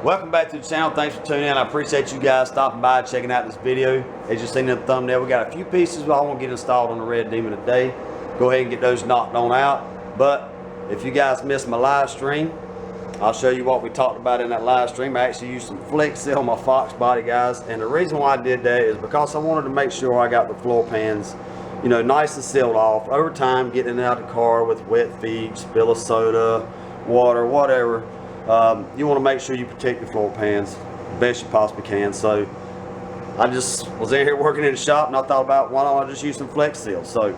Welcome back to the channel. Thanks for tuning in. I appreciate you guys stopping by, checking out this video. As you seen in the thumbnail, we got a few pieces I want to get installed on the Red Demon today. Go ahead and get those knocked on out. But if you guys missed my live stream, I'll show you what we talked about in that live stream. I actually used some Flex Seal on my Fox body, guys. And the reason why I did that is because I wanted to make sure I got the floor pans, you know, nice and sealed off. Over time, getting out of the car with wet feet, spill of soda, water, whatever. You want to make sure you protect your floor pans the best you possibly can. So I just was in here working in the shop and I thought about why don't I just use some Flex Seal. So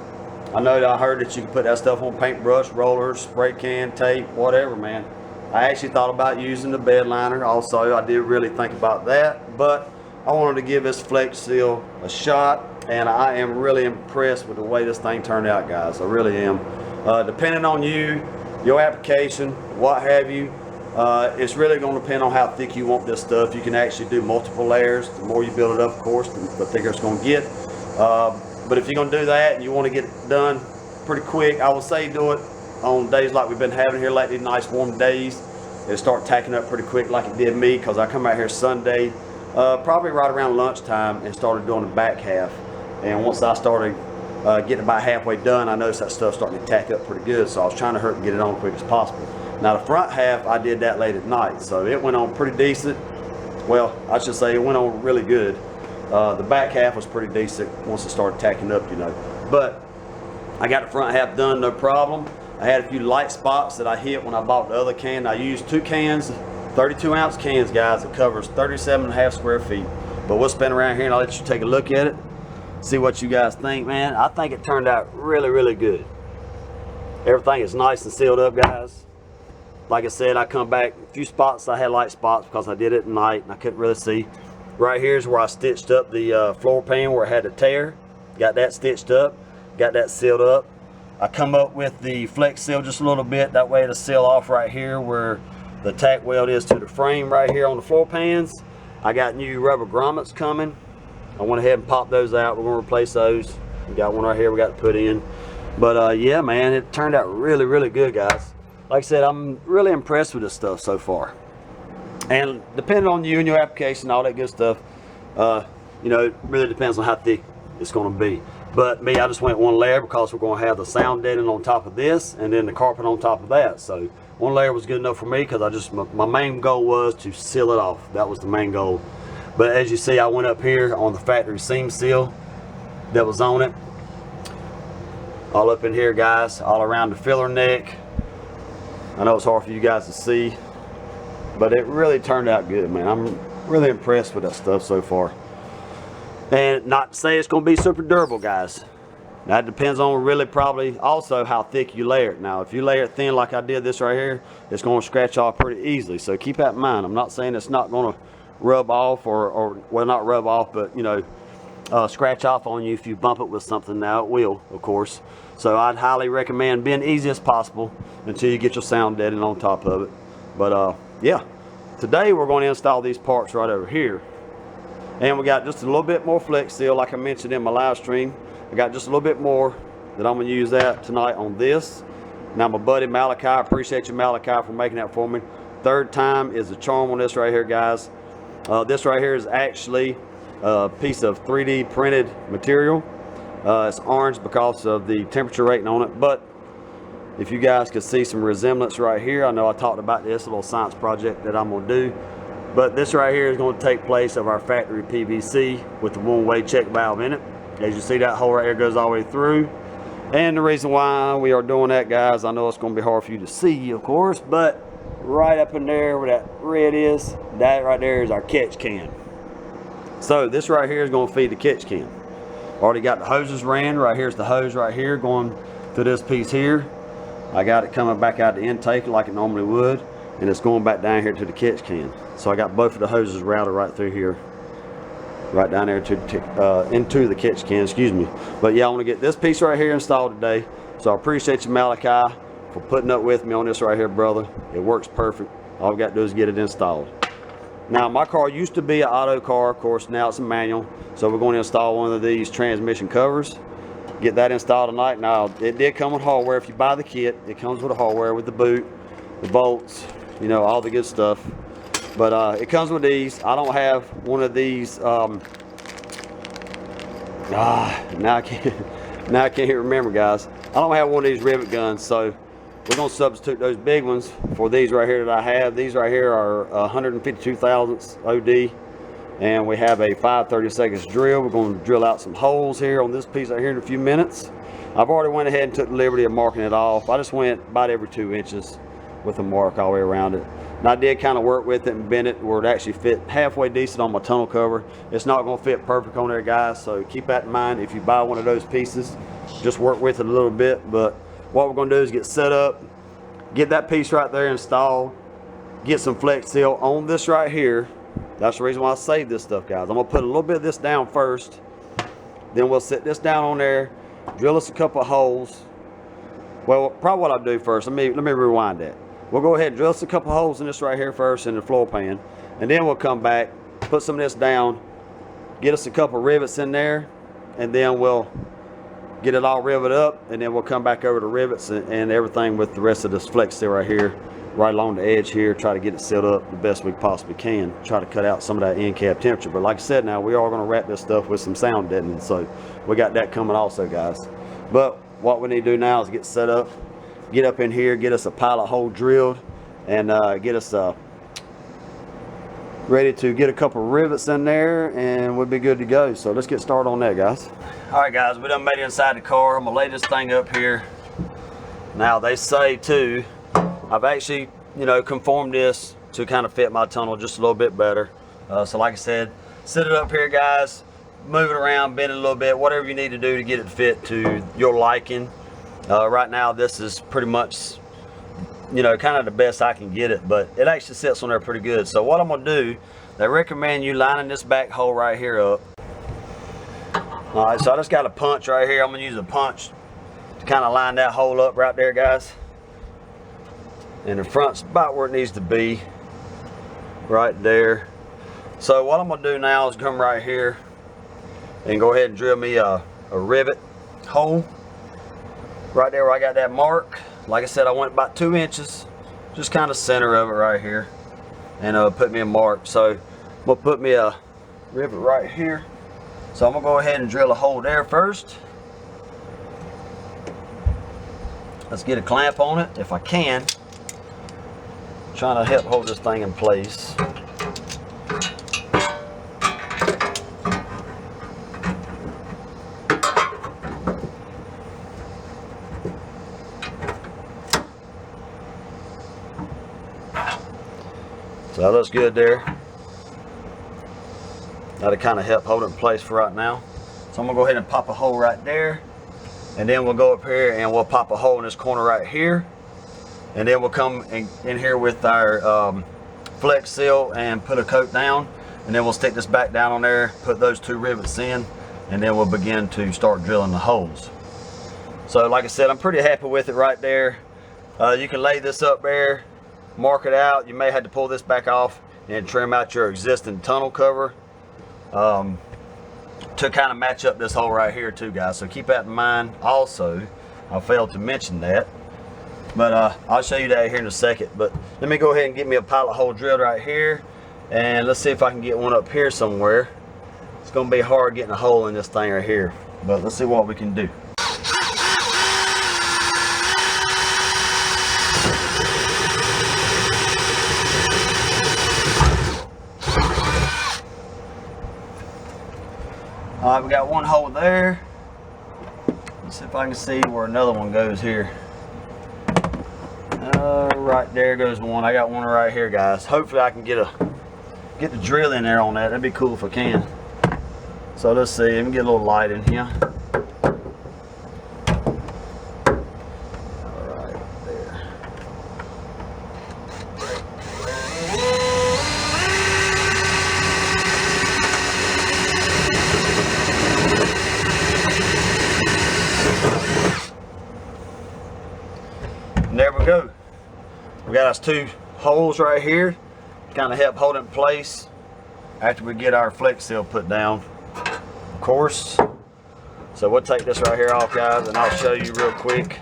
I know that I heard that you can put that stuff on paintbrush, rollers, spray can, tape, whatever, man. I actually thought about using the bed liner also. I did really think about that, but I wanted to give this Flex Seal a shot, and I am really impressed with the way this thing turned out, guys. I really am. Depending on you, your application, what have you, it's really going to depend on how thick you want this stuff. You can actually do multiple layers. The more you build it up, of course, the thicker it's going to get. But if you're going to do that and you want to get it done pretty quick, I would say do it on days like we've been having here lately, nice warm days. It'll start tacking up pretty quick like it did me, because I come out here Sunday, probably right around lunchtime, and started doing the back half. And once I started getting about halfway done, I noticed that stuff starting to tack up pretty good, so I was trying to hurry and get it on as quick as possible. Now the front half, I did that late at night, so it went on pretty decent. Well, I should say it went on really good. The back half was pretty decent once it started tacking up, you know. But I got the front half done, no problem. I had a few light spots that I hit when I bought the other can. I used 2 cans, 32-ounce cans, guys. It covers 37.5 square feet. But we'll spin around here and I'll let you take a look at it, see what you guys think, man. I think it turned out really, really good. Everything is nice and sealed up, guys. Like I said, I come back a few spots. I had light spots because I did it at night and I couldn't really see. Right here is where I stitched up the floor pan where it had a tear. Got that stitched up, got that sealed up. I come up with the Flex Seal just a little bit, that way it'll seal off right here where the tack weld is to the frame right here on the floor pans. I got new rubber grommets coming. I went ahead and popped those out. We're going to replace those. We got one right here we got to put in. But yeah, man, it turned out really, really good, guys. Like I said, I'm really impressed with this stuff so far. And depending on you and your application, all that good stuff, you know, it really depends on how thick it's going to be. But me, I just went one layer because we're going to have the sound deadening on top of this and then the carpet on top of that. So one layer was good enough for me because I just, my main goal was to seal it off. That was the main goal. But as you see, I went up here on the factory seam seal that was on it. All up in here, guys, all around the filler neck. I know it's hard for you guys to see, but it really turned out good, man. I'm really impressed with that stuff so far. And not to say it's going to be super durable, guys. That depends on really probably also how thick you layer it. Now, if you layer it thin like I did this right here, it's going to scratch off pretty easily. So keep that in mind. I'm not saying it's not going to rub off or well, not rub off, but, you know, scratch off on you if you bump it with something. Now, it will, of course. So I'd highly recommend being easy as possible until you get your sound deadening on top of it. But, yeah, today we're going to install these parts right over here. And we got just a little bit more Flex Seal, like I mentioned in my live stream. I got just a little bit more that I'm going to use that tonight on this. Now my buddy Malachi, I appreciate you, Malachi, for making that for me. Third time is the charm on this right here, guys. This right here is actually a piece of 3D printed material. It's orange because of the temperature rating on it. But if you guys could see some resemblance right here, I know I talked about this, a little science project that I'm going to do. But this right here is going to take place of our factory PVC with the one-way check valve in it. As you see, that hole right here goes all the way through. And the reason why we are doing that, guys, I know it's going to be hard for you to see, of course, but right up in there where that red is, that right there is our catch can. So this right here is going to feed the catch can. Already got the hoses ran. Right here's the hose right here going to this piece here. I got it coming back out the intake like it normally would, and it's going back down here to the catch can. So I got both of the hoses routed right through here, right down there to into the catch can, excuse me. But yeah, I want to get this piece right here installed today. So I appreciate you, Malachi, for putting up with me on this right here, brother. It works perfect. All we got to do is get it installed. Now my car used to be an auto car, of course, now it's a manual. So we're going to install one of these transmission covers. Get that installed tonight. Now it did come with hardware. If you buy the kit, it comes with the hardware, with the boot, the bolts, you know, all the good stuff. But it comes with these. I don't have one of these. Now I can't remember, guys. I don't have one of these rivet guns, so we're gonna substitute those big ones for these right here that I have. These right here are 152 thousandths OD, and we have a 5/32 drill. We're gonna drill out some holes here on this piece right here in a few minutes. I've already went ahead and took the liberty of marking it off. I just went about every 2 inches with a mark all the way around it. And I did kind of work with it and bend it where it actually fit halfway decent on my tunnel cover. It's not going to fit perfect on there, guys, so keep that in mind. If you buy one of those pieces, just work with it a little bit. But what we're going to do is get set up, get that piece right there installed, get some flex seal on this right here. That's the reason why I saved this stuff, guys. I'm going to put a little bit of this down first, then we'll set this down on there, drill us a couple of holes. Well, probably what I'll do first, let me rewind that. We'll go ahead and drill us a couple holes in this right here first in the floor pan, and then we'll come back, put some of this down, get us a couple rivets in there, and then we'll get it all riveted up, and then we'll come back over the rivets and everything with the rest of this flex seal right here, right along the edge here, try to get it sealed up the best we possibly can, try to cut out some of that end cap temperature. But like I said, now we are going to wrap this stuff with some sound deadening, so we got that coming also, guys. But what we need to do now is get set up, get up in here, get us a pilot hole drilled, and get us ready to get a couple rivets in there, and we'll be good to go. So let's get started on that, guys. All right, guys, we done made it inside the car. I'm gonna lay this thing up here. Now they say too, I've actually, you know, conformed this to kind of fit my tunnel just a little bit better. So like I said, set it up here, guys, move it around, bend it a little bit, whatever you need to do to get it fit to your liking. Right now this is pretty much, you know, kind of the best I can get it, but it actually sits on there pretty good. So what I'm gonna do, they recommend you lining this back hole right here up. All right, so I just got a punch right here. I'm gonna use a punch to kind of line that hole up right there, guys. And the front's about where it needs to be, right there. So what I'm gonna do now is come right here and go ahead and drill me a rivet hole right there where I got that mark. Like I said, I went about 2 inches, just kind of center of it right here, and put me a mark. So I'm gonna put me a rivet right here. So I'm gonna go ahead and drill a hole there first. Let's get a clamp on it if I can. Trying to help hold this thing in place. So that looks good there. That'll kind of help hold it in place for right now. So I'm gonna go ahead and pop a hole right there, and then we'll go up here and we'll pop a hole in this corner right here, and then we'll come in here with our flex seal and put a coat down, and then we'll stick this back down on there, put those 2 rivets in, and then we'll begin to start drilling the holes. So like I said, I'm pretty happy with it right there. You can lay this up there, mark it out. You may have to pull this back off and trim out your existing tunnel cover to kind of match up this hole right here too, guys. So keep that in mind. Also, I failed to mention that, but I'll show you that here in a second. But let me go ahead and get me a pilot hole drilled right here, and let's see if I can get one up here somewhere. It's gonna be hard getting a hole in this thing right here, but let's see what we can do. All right, we got one hole there. Let's see if I can see where another one goes here. Right there goes one. I got one right here, guys. Hopefully I can get the drill in there on that. That'd be cool if I can. So let's see. Let me get a little light in here. All right, there. And there we go. We got us 2 holes right here to kind of help hold it in place after we get our flex seal put down, of course. So we'll take this right here off, guys, and I'll show you real quick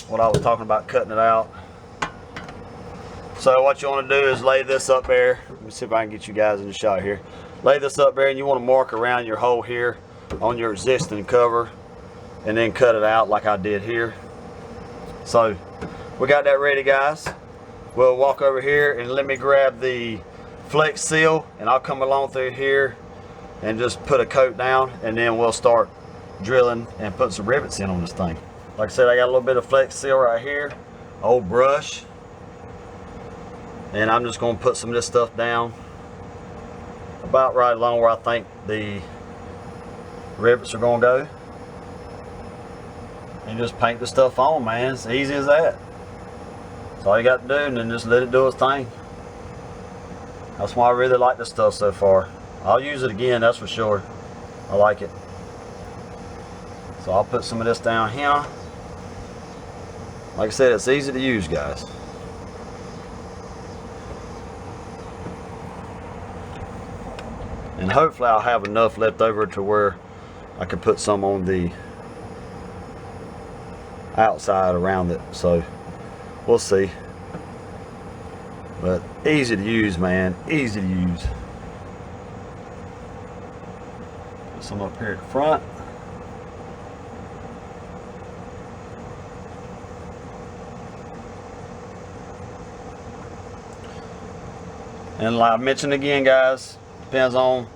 what I was talking about cutting it out. So what you want to do is lay this up there. Let me see if I can get you guys in the shot here. Lay this up there, and you want to mark around your hole here on your existing cover, and then cut it out like I did here. So we got that ready, guys. We'll walk over here and let me grab the Flex Seal, and I'll come along through here and just put a coat down, and then we'll start drilling and put some rivets in on this thing. Like I said, I got a little bit of Flex Seal right here, old brush, and I'm just going to put some of this stuff down about right along where I think the rivets are going to go, and just paint the stuff on, man. It's easy as that. That's all you got to do, and then just let it do its thing. That's why I really like this stuff so far. I'll use it again, that's for sure. I like it. So I'll put some of this down here. Like I said, it's easy to use, guys. And hopefully I'll have enough left over to where I can put some on the outside around it. So we'll see. But easy to use, man. Easy to use. Put some up here at the front. And like I mentioned again, guys, depends on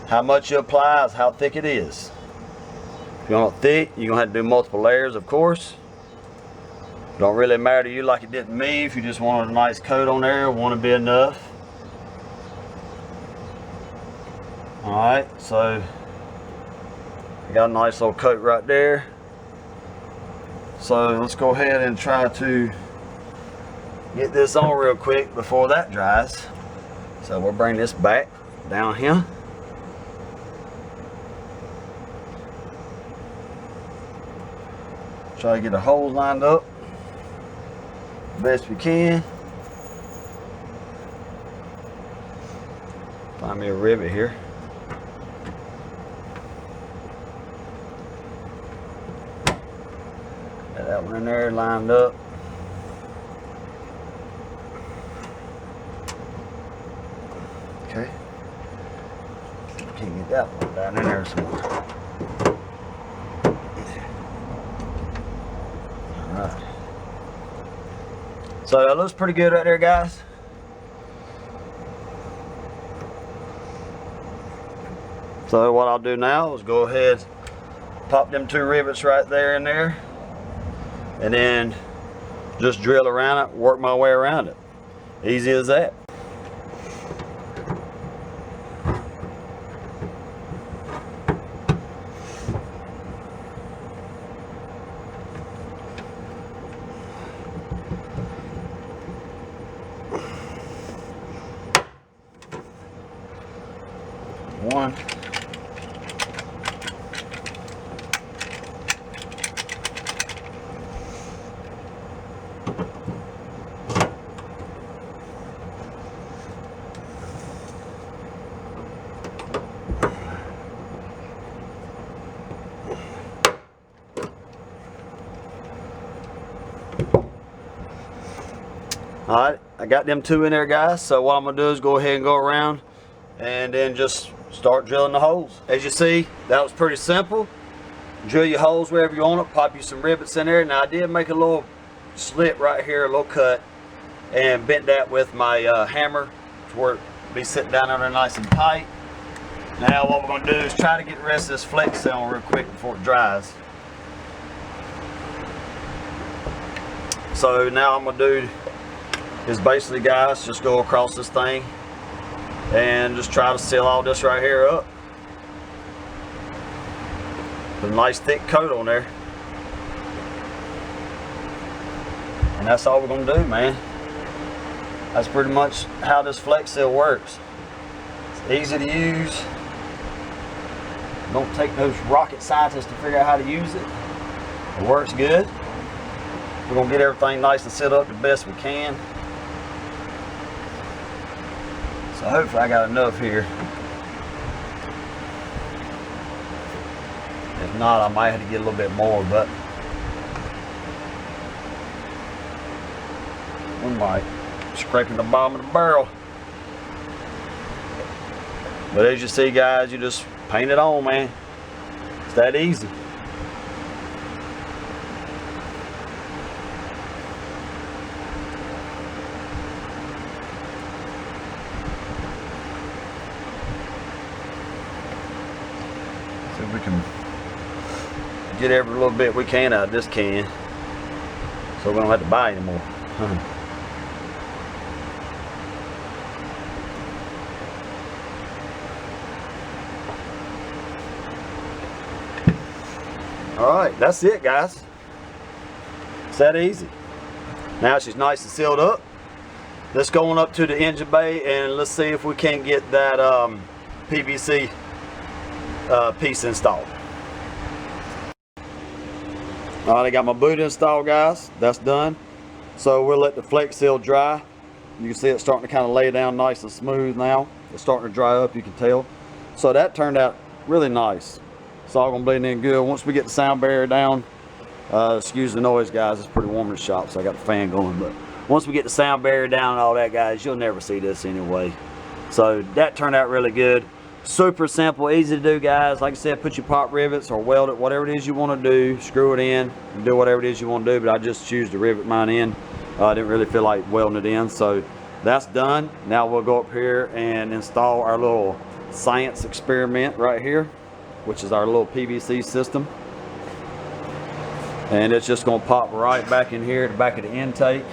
how much you apply, is how thick it is. If you want it thick, you're gonna have to do multiple layers, of course. Don't really matter to you like it did to me. If you just wanted a nice coat on there, won't be enough. Alright, so I got a nice little coat right there. So let's go ahead and try to get this on real quick before that dries. So we'll bring this back down here. Try to get the holes lined up best we can. Find me a rivet here. Got that one in there lined up. Okay. Can't get that one down in there some more. Alright. So that looks pretty good right there, guys. So what I'll do now is go ahead, pop them 2 rivets right there in there, and then just drill around it, work my way around it. Easy as that. One. Alright, I got them 2 in there, guys. So what I'm going to do is go ahead and go around and then just start drilling the holes. As you see, that was pretty simple. Drill your holes wherever you want it, pop you some rivets in there. Now I did make a little slit right here, a little cut, and bent that with my hammer to where it'll be sitting down under nice and tight. Now what we're going to do is try to get the rest of this Flex Seal on real quick before it dries. So now I'm going to do is basically, guys, just go across this thing and just try to seal all this right here up. Put a nice thick coat on there. And that's all we're going to do, man. That's pretty much how this Flex Seal works. It's easy to use. Don't take those rocket scientists to figure out how to use it. It works good. We're going to get everything nice and set up the best we can. So hopefully I got enough here. If not, I might have to get a little bit more, but We might. Scraping the bottom of the barrel. But as you see, guys, you just paint it on, man. It's that easy. See if we can get every little bit we can out of this can, so we don't have to buy anymore. Alright, that's it, guys. It's that easy. Now she's nice and sealed up. Let's go on up to the engine bay and let's see if we can't get that PVC piece installed. Alright, I got my boot installed, guys. That's done. So we'll let the Flex Seal dry. You can see it's starting to kind of lay down nice and smooth now. It's starting to dry up, you can tell. So that turned out really nice. It's all gonna blend in good. Once we get the sound barrier down, excuse the noise, guys, it's pretty warm in the shop, so I got the fan going. But once we get the sound barrier down and all that, guys, you'll never see this anyway. So that turned out really good. Super simple, easy to do, guys. Like I said, put your pop rivets or weld it, whatever it is you want to do, screw it in, do whatever it is you want to do, but I just choose to rivet mine in. I didn't really feel like welding it in, so that's done. Now we'll go up here and install our little science experiment right here, which is our little PVC system. And it's just gonna pop right back in here at the back of the intake.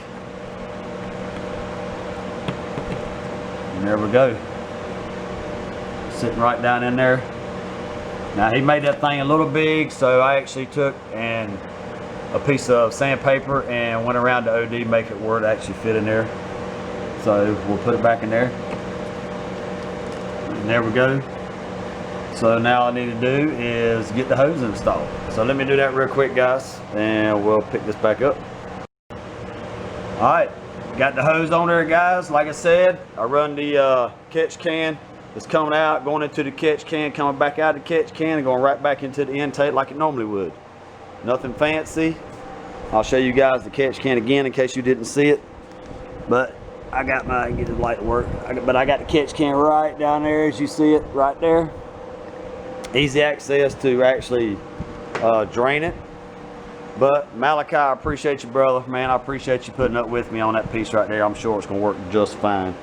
And there we go. Sitting right down in there. Now he made that thing a little big, so I actually took and a piece of sandpaper and went around to OD make it where it actually fit in there. So we'll put it back in there. And there we go. So now all I need to do is get the hose installed. So let me do that real quick, guys, and we'll pick this back up. All right, got the hose on there, guys. Like I said, I run the catch can. It's coming out, going into the catch can, coming back out of the catch can, and going right back into the intake like it normally would. Nothing fancy. I'll show you guys the catch can again in case you didn't see it. But I got my, get the light to work. But I got the catch can right down there, as you see it right there. Easy access to actually drain it. But Malachi, I appreciate you, brother, man. I appreciate you putting up with me on that piece right there. I'm sure it's gonna work just fine.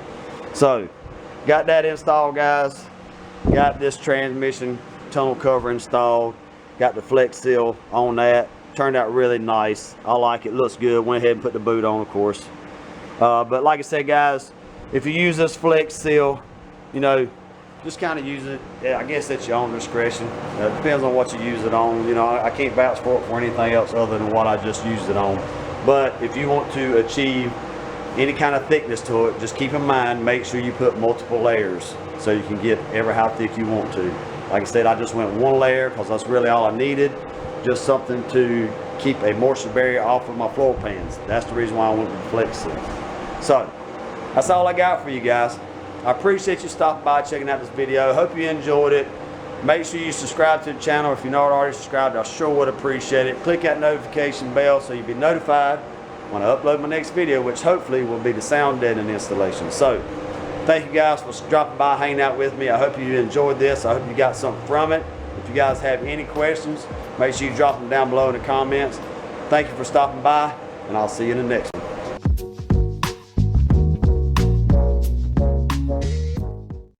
So got that installed, guys. Got this transmission tunnel cover installed. Got the Flex Seal on that. Turned out really nice. I like it. Looks good. Went ahead and put the boot on, of course. But like I said, guys, if you use this Flex Seal, you know, just kind of use it. Yeah, I guess that's your own discretion. It depends on what you use it on. You know, I can't vouch for it for anything else other than what I just used it on. But if you want to achieve any kind of thickness to it, just keep in mind, make sure you put multiple layers so you can get ever how thick you want to. Like I said, I just went one layer because that's really all I needed. Just something to keep a moisture barrier off of my floor pans. That's the reason why I went with the Flex Seal. So that's all I got for you guys. I appreciate you stopping by, checking out this video. Hope you enjoyed it. Make sure you subscribe to the channel. If you're not already subscribed, I sure would appreciate it. Click that notification bell so you'll be notified when I upload my next video, which hopefully will be the sound deadening installation. So thank you guys for dropping by, hanging out with me. I hope you enjoyed this. I hope you got something from it. If you guys have any questions, make sure you drop them down below in the comments. Thank you for stopping by, and I'll see you in the next one.